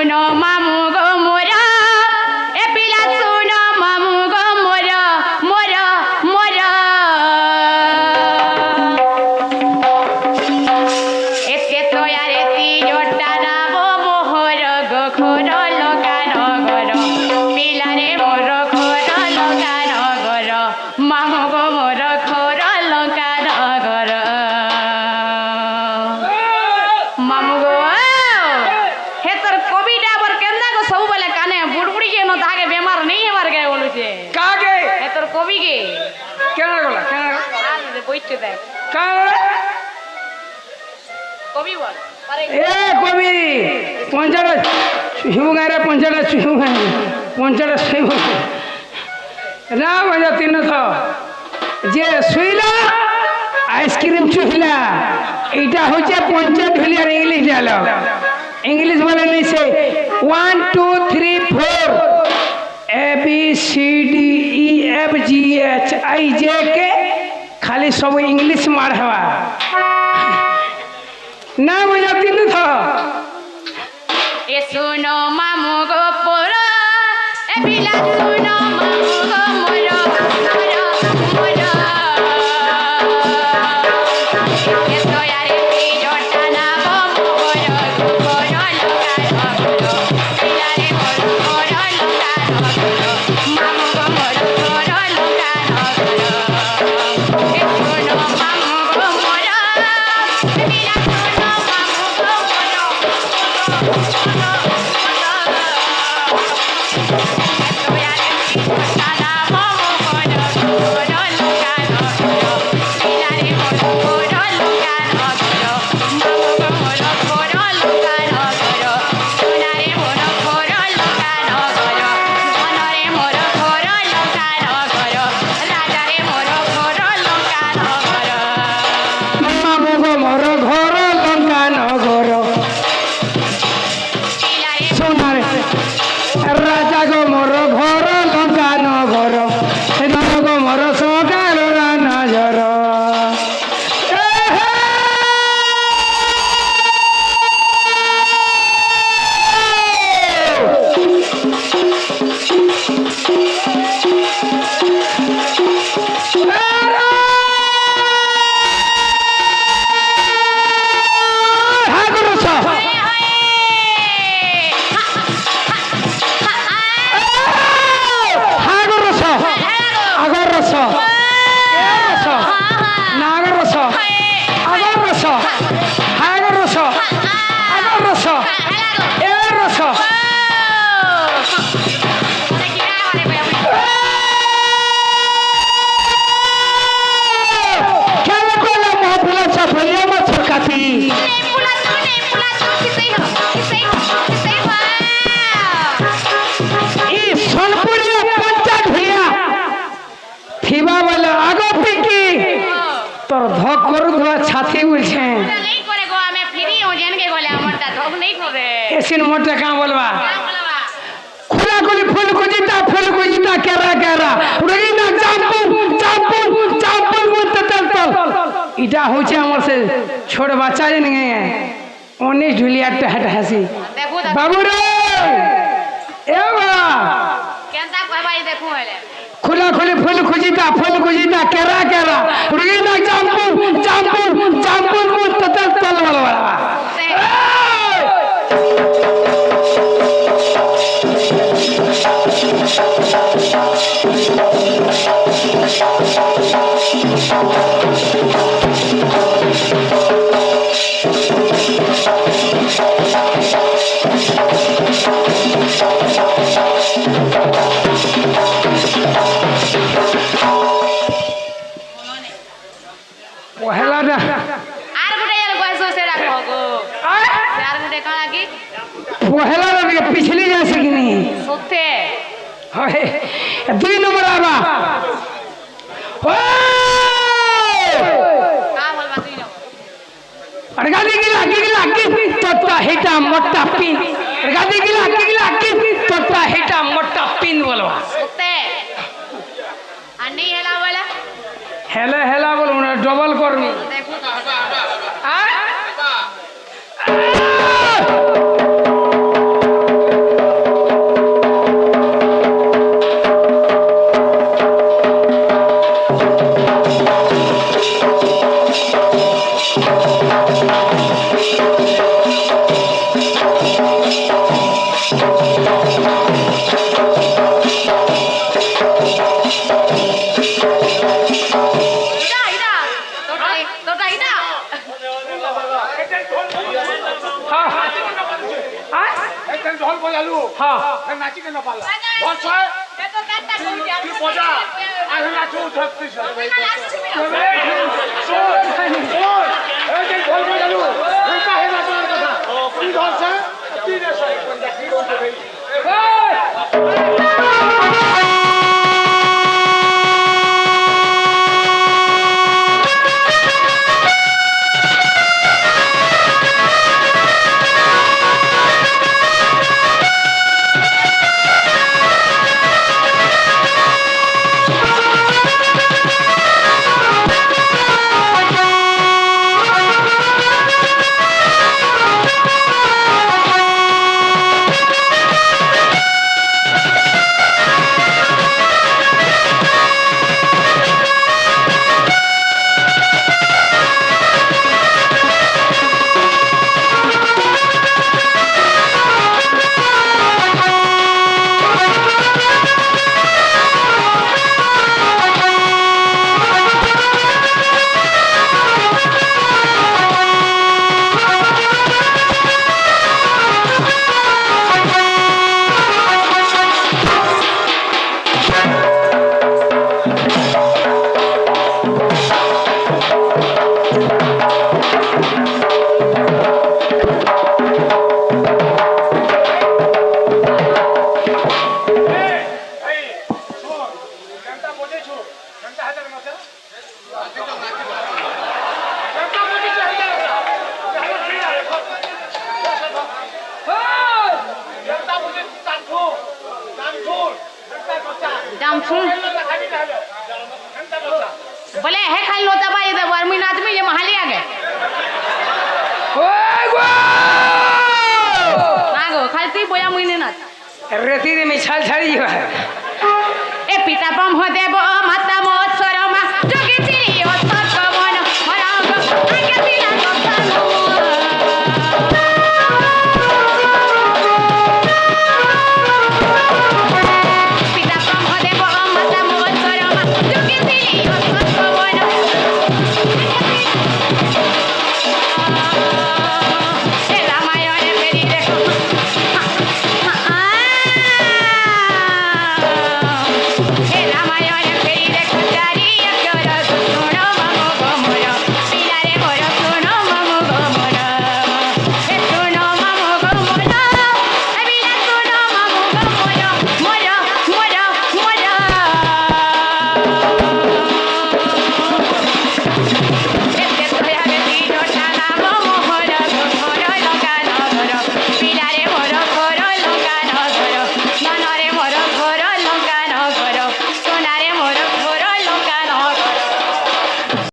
सुनो मामू गो मोरा ए पिला सुनो मामू गो मोरा मोरा मोरा एते तो यार एती जोटा ना वो मोहर गो खोरो लगानो गरो पिला रे मोर खोरो लगानो गरो मामू गो मोर खोरो लगानो गरो मामू गो हे तर कोविड आबर केंदा को सब बोले काने बुड़बुड़ी के न ताके बीमार नहीं हेबार गए बोलु छे कागे हे तर कोबी के केना गला आज बोइते दे का कोबी बोल ए कवि पंचड़ा हिउगारे पंचड़ा हिउगारे पंचड़ा सही ना बजा तीन था जे सुइला आइसक्रीम चुहिला इटा होचे पंचा ढुलिया इंग्लिश डालो इंग्लिश बोले नहीं से 1 2 3 4 A B C D E F G H I J K खाली सब इंग्लिश मार हवा ना बजा तीन था ए सुनो मामू गो पोरा ए पिला सुनो मामू गो मोरा मोरा मोरा ए तो यार ती जोटा ना गो मोर गो कोरो लगानो गरो पिला रे मोर कोरो लगानो गरो मामू गो मोर कोरो लगानो गरो ए सुनो मामू गो मोरा ए पिला सुनो मामू गो मोरा मामू गो मोर घर लंका नगर सोना रे राजा गो मोर घर लंका नगर नर गो मोर सकाल नजर তোর ধক করু ধোয়া ছাতি বলছে नहीं करे गो हमें फ्री हो जन के गोले हमरटा धोक नहीं करे এসিন মোটা কাঁ বলবা क्या बोलबा खुला खुली फूल कुजिता केरा केरा রগিনা চাম্পুর চাম্পুর চাম্পুর মত তল তল এটা হচ্ছে আমার সে ছোট বাচ্চা জানে 19 ঢুলিয়াটা হাট হাসি देखो বাবু রে এ বাবা केनता कहबाई देखो हेले खुला खुली फूल कुजिता केरा केरा রগিনা চাম্পুর চাম্পুর চাম্পুর মত তল তল বলবা पहला ना आर गुटे यार गोसो से रखो गो यार गुटे कहा की पहला ना पिछली जा सकिनी सुते है 2 नंबर आवा ओ का बोलबा तू नो अड़गा दी तोता हेटा मोटा पिन अड़गा दी तोता हेटा मोटा पिन बोलवा सुते अन्नी हेला वाला हेला हेला बोल डबल करमी देखो आ ঢোল বজালু হ্যাঁ ফের নাচি কেন পারলা বল ছয় তুই বজা আর নাচু ধরতিস এই যে ঢোল বজালু ঘন্টা হে নাচার কথা তুই ধরছে তুই রে ছয় কোনটা কি বলতে ভাই দাম শুন বলে হে খালি লোতা বাই দেব আর মুই নাচবি যে মহালি আগে ওই গো না গো খালি তুই বয়া মুই নে নাচ রেতি রে মিছাল ছাড়ি যাবে এ পিতা ব্রহ্ম দেব মাতা